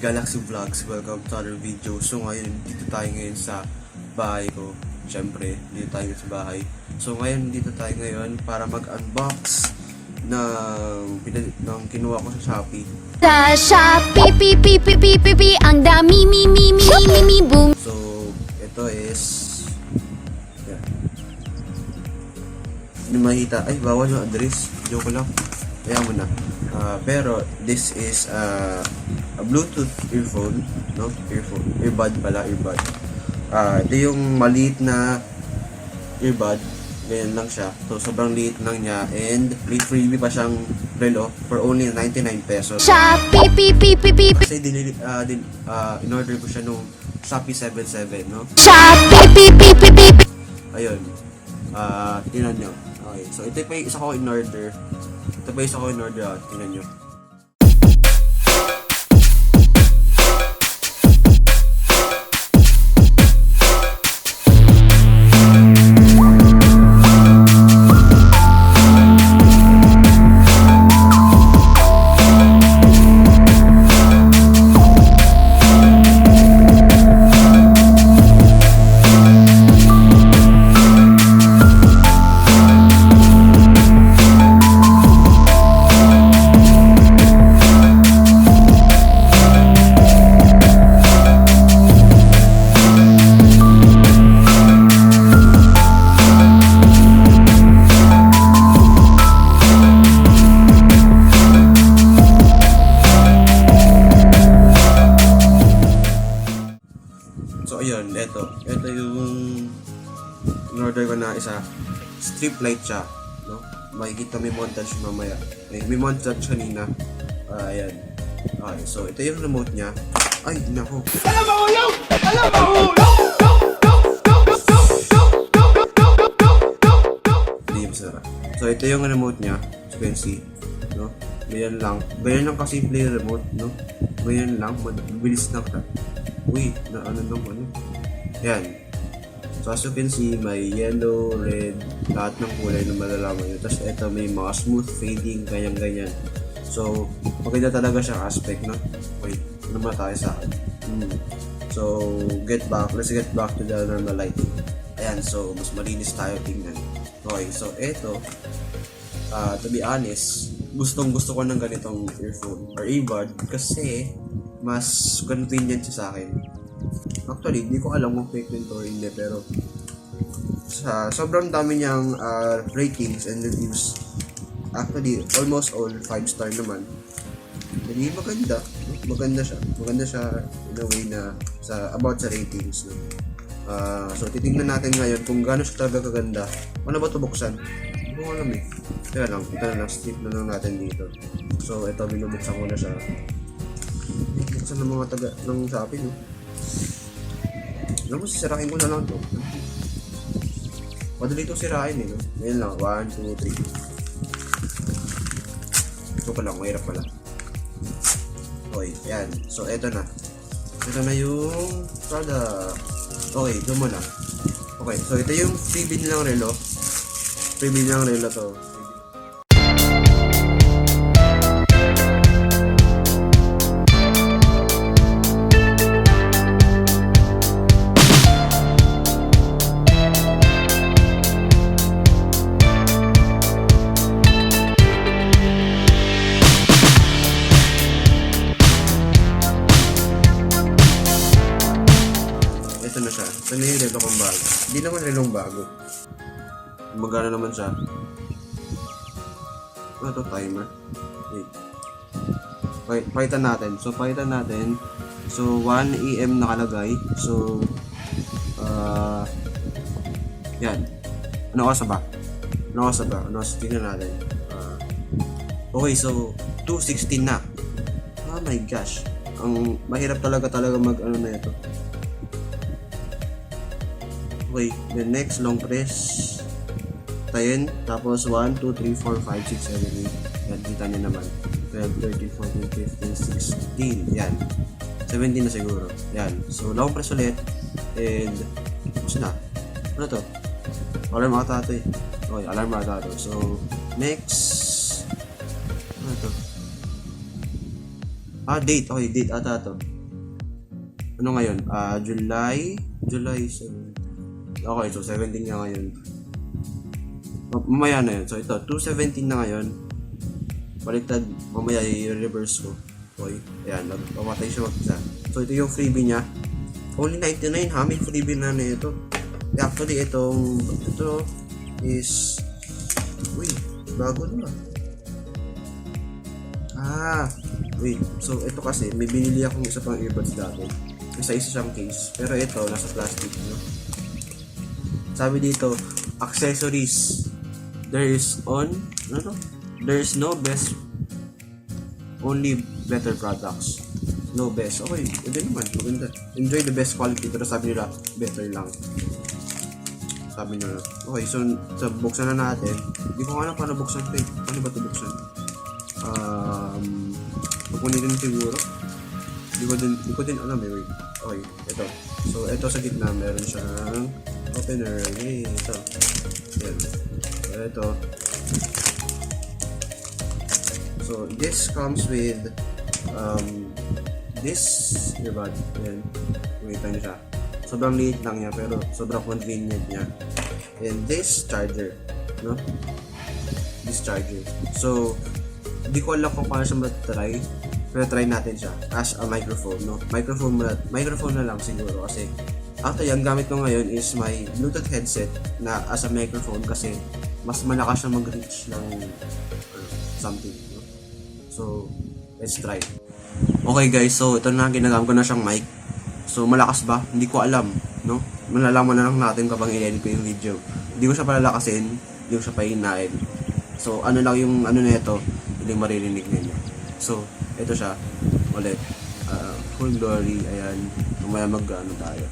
Galaxy Vlogs, welcome to another video. So ngayon, dito tayo ngayon sa bahay ko. Siyempre, dito tayo sa bahay. So ngayon, dito tayo ngayon para mag-unbox ng kinuha ko sa Shopee. Sa Shopee, ang dami, boom. So, ito is hindi makita. Ay, bawal yung address. Joke lang. Kaya mo na. Pero, this is a Bluetooth earphone, no? Earbud pala, earbud. Ito yung maliit na earbud. Ganyan lang siya. So, sobrang liit lang niya. And, may freebie pa siyang relo for only 99 pesos. Shopee, Kasi, in-order ko siya nung Shopee 77, no? Shopee, Ayun. Tingnan nyo. Okay. So, ito pa yung isa ko in-order. Tingnan nyo. So ayun, ito yung in-order ko na isa. Strip light siya, no? Makikita may montage mamaya. May montage kanina. Ayan. Okay, so ito yung remote niya. Ay, nako. Alam mo yung! Hindi masara. So ito yung remote niya. As you can see, no? Ganyan lang kasimple yung remote, no? Ganyan lang, mabilis lang ka. Uy, ano. Yan. So as you can see, may yellow, red, lahat ng kulay na malalaman nyo. Tapos ito may mga smooth fading, ganyan. So, maganda talaga siyang aspect, no? Wait, ano muna tayo sa akin? So, let's get back to the normal lighting. Ayan, so, mas malinis tayo tingnan. Okay, so ito, to be honest, gustong gusto ko ng ganitong earphone or earbud kasi mas convenient siya sa akin. Actually, hindi ko alam kung fake nito or hindi, pero sa sobrang dami niyang ratings and reviews, actually almost all 5 star naman. Hindi maganda siya in a way na about sa ratings, no? So titingnan natin ngayon kung gaano siya talaga kaganda. Ano ba ito buksan? Hindi ko alam eh. Kaya lang, strip na lang natin dito. So ito, binubuksan ko na siya. Buksan ng mga taga ng Shopee, no? Alam mo, sisirahin ko na lang ito. Madali ito sirahin eh, no? Ngayon lang, 1, 2, 3. Ito pa lang, mahirap pala. Okay, yan. So, eto na. Ito na yung product. Okay, ito muna. Okay, so ito yung freebie nilang relo. Freebie nilang relo to. Ito na siya. Ito na yung relo kong bago. Hindi naman relong bago. Magana naman siya. Ano ito? Timer? Wait. Pakitan natin. So, 1 AM nakalagay. So, yan. Ano oras ba? Tingnan natin. Okay, so, 2:16 na. Oh my gosh. Ang mahirap talaga mag-ano na ito. Okay, the next long press 10, tapos 1, 2, 3, 4, 5, 6, 7, 8. Yan, kita nyo naman. 12, 13, 14, 15, 16. Yan. 17 na siguro. Yan. So, long press ulit. And, tapos na. Ano to? Alarm ata ito eh. Okay, alarm ata ito. So, next. Ano to? Date. Okay, date ata ito. ano ngayon? July 7. Okay, so 17 nga ngayon. Mamaya na yun. So ito, 217 na ngayon. Baliktad, mamaya i-reverse ko. Okay, ayan, nagpamatay siya mag-isa. So ito yung freebie niya. Only 99 ha, may freebie na ito. Actually, ito is... Uy, bago na. Wait. So ito kasi, may binili akong isa pang earbuds dati. Isa siyang case. Pero ito, nasa plastic, no? Sabi dito, accessories. There is no best, only better products. No best. Okay, ito naman, maganda. Enjoy the best quality, pero sabi nila, better lang. Sabi nila. Okay, so buksan na natin. Hindi ko alam paano buksan ito eh. Paano ba ito buksan? Pupunin din siguro. Hindi ko din alam eh. Wait. Okay, ito. So, ito sa gitna, meron siyang opener. Yay, ito. Yan. So, ito. So, this comes with this earbud. Ayan. Kumita niyo siya. Sobrang liit lang niya, pero sobrang convenient niya. And this charger. No? This charger. So, di ko alam kung paano siya matry. Pero try natin siya as a microphone, no? Microphone na lang siguro kasi actually, ang gamit ko ngayon is my Bluetooth headset na as a microphone kasi mas malakas siya mag-reach ng something, no? So, let's try. Okay guys, so ito na, ginagamit ko na siyang mic. So, malakas ba? Hindi ko alam, no? Malalaman na lang natin kapag i-edit ko yung video. Hindi ko siya palalakasin, hindi ko siya pahinain. So, ano lang yung ano na ito, hindi maririnig ninyo. So, ito siya, ulit, full glory, ayan, mamaya mag-ano tayo.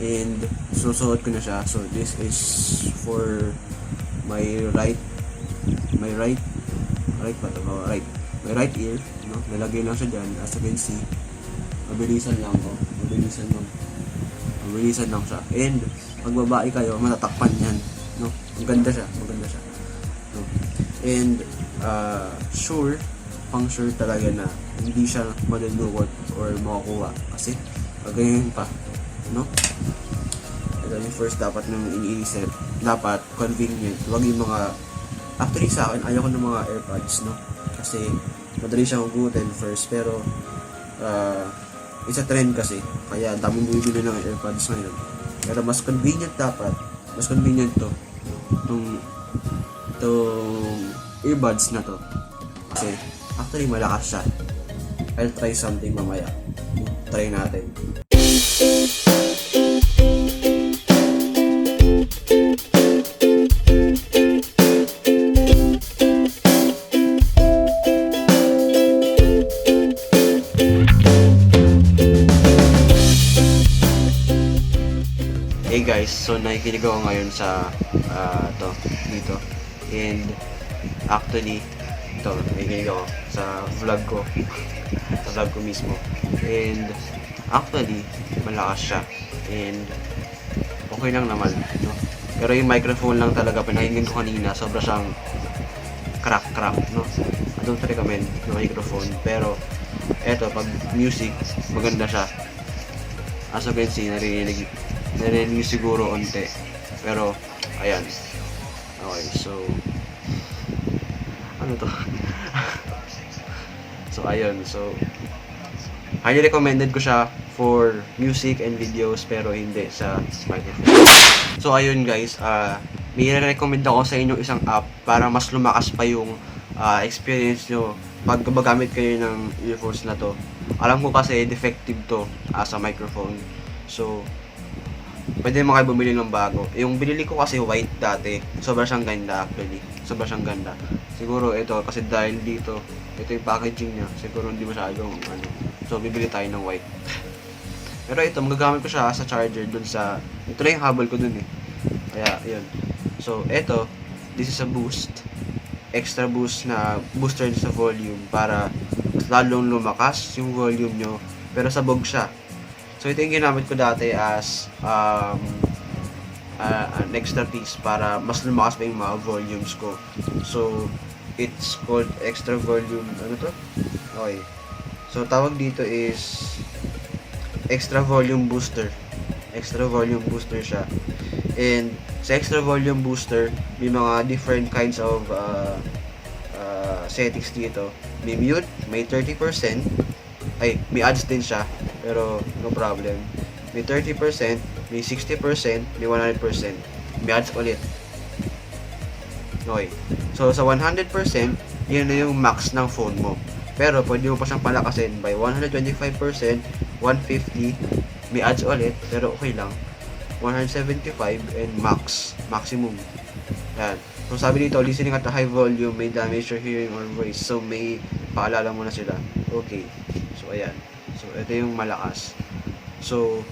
And, susuot ko na siya. So, this is for my right ear, no? Nalagay lang siya dyan, as you can see. Mabilisan lang siya. And, pag babae kayo, matatakpan yan, no? Maganda siya, no? And, pang sure talaga na hindi siya madudukot or makukuha kasi ganyan pa, no? Ito yung first dapat nang iniisip, dapat convenient, wag yung mga, actually sa akin ayaw ko ng mga AirPods, no? Kasi madali siyang hugutin first, pero it's a trend kasi, kaya daming bumibili ng AirPods ngayon, pero mas convenient to itong earbuds na to kasi actually malakas siya. I'll try something mamaya. Try natin. Hey guys, so nakikinig ako ngayon sa dito. And actually ito, nakikinig ako sa vlog ko mismo, and actually malakas siya and okay lang naman, no? Pero yung microphone lang talaga pinakinggan ko kanina, sobra siyang crack, no? I don't recommend yung microphone, pero eto, pag music maganda siya, as you can see, narinig siguro onte, pero ayan. Okay, so ano to? So ayun, so highly recommended ko siya for music and videos, pero hindi sa microphone. So ayun guys, may recommend ako sa inyo isang app para mas lumakas pa yung experience nyo pag gumagamit kayo ng earphones na to. Alam ko kasi defective to as a microphone, so pwede mo kayo bumili ng bago. Yung binili ko kasi white dati, sobrang siyang ganda actually. Sobrang siyang ganda. Siguro ito, kasi dahil dito, ito yung packaging niya. Siguro hindi masyadong ano. So, bibili tayo ng white. Pero ito, magagamit ko siya sa charger dun sa... Ito na yung habol ko dun eh. Kaya, yun. So, ito, this is a boost. Extra boost na booster sa volume para lalong lumakas yung volume nyo. Pero sabog siya. So, ito yung ginamit ko dati as an extra piece para mas lumakas pa yung mga volumes ko. So, it's called extra volume, ano to? Okay. So, tawag dito is extra volume booster. Extra volume booster siya. And sa extra volume booster, may mga different kinds of settings dito. May mute, may 30%. May ads din siya, pero no problem. May 30%, may 60%, may 100%. May ads ulit. Okay. So, sa 100%, yun na yung max ng phone mo. Pero, pwede mo pa siyang palakasin by 125%, 150, may ads ulit, pero okay lang. 175 and maximum. Yan. So, sabi dito, listening at a high volume may damage your hearing or voice. So, may paalala mo na sila. Okay. So, ayan. So, ito yung malakas. So,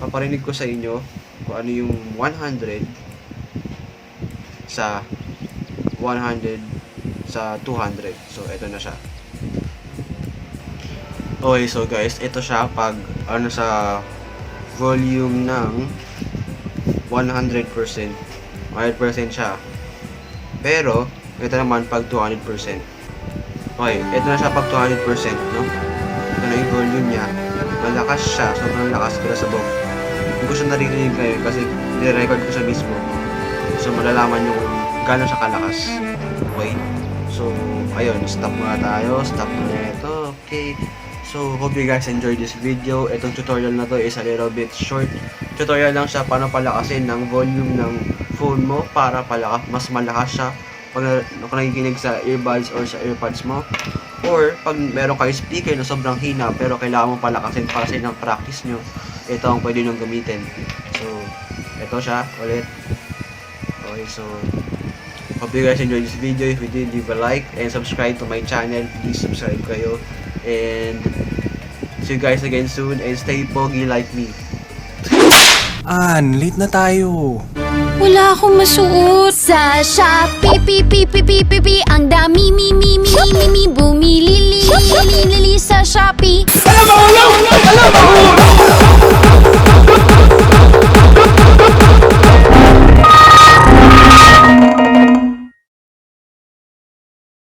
paparinig ko sa inyo kung ano yung 100 sa 100 sa 200. So, ito na siya. Okay, so guys, ito siya pag ano sa volume ng 100%. 100% siya. Pero, ito naman pag 200%. Okay, ito na siya pag 200%, no? Ito na yung volume niya. Malakas siya, sobrang lakas pero sabog. Hindi ko siya naririnig ngayon kasi nire-record ko siya mismo. So, malalaman yung gano'n siya kalakas. Okay? So, ayun, stop muna tayo. Stop muna ito. Okay. So, hope you guys enjoyed this video. Itong tutorial na to is a little bit short. Tutorial lang siya paano palakasin ng volume ng phone mo para mas malakas siya pag nakikinig sa earbuds or sa earpods mo. Or, pag meron kayo speaker na sobrang hina pero kailangan mo palakasin para sa inyong practice nyo, ito ang pwede nyo gamitin. So, ito siya ulit. Okay, so, hope you guys enjoyed this video. If you did, leave a like and subscribe to my channel. Please subscribe kayo. And see you guys again soon and stay pogi like me. Late na tayo. Wala akong masuot. Sa Shopee, ang dami, bumili sa Shopee. Alam mo,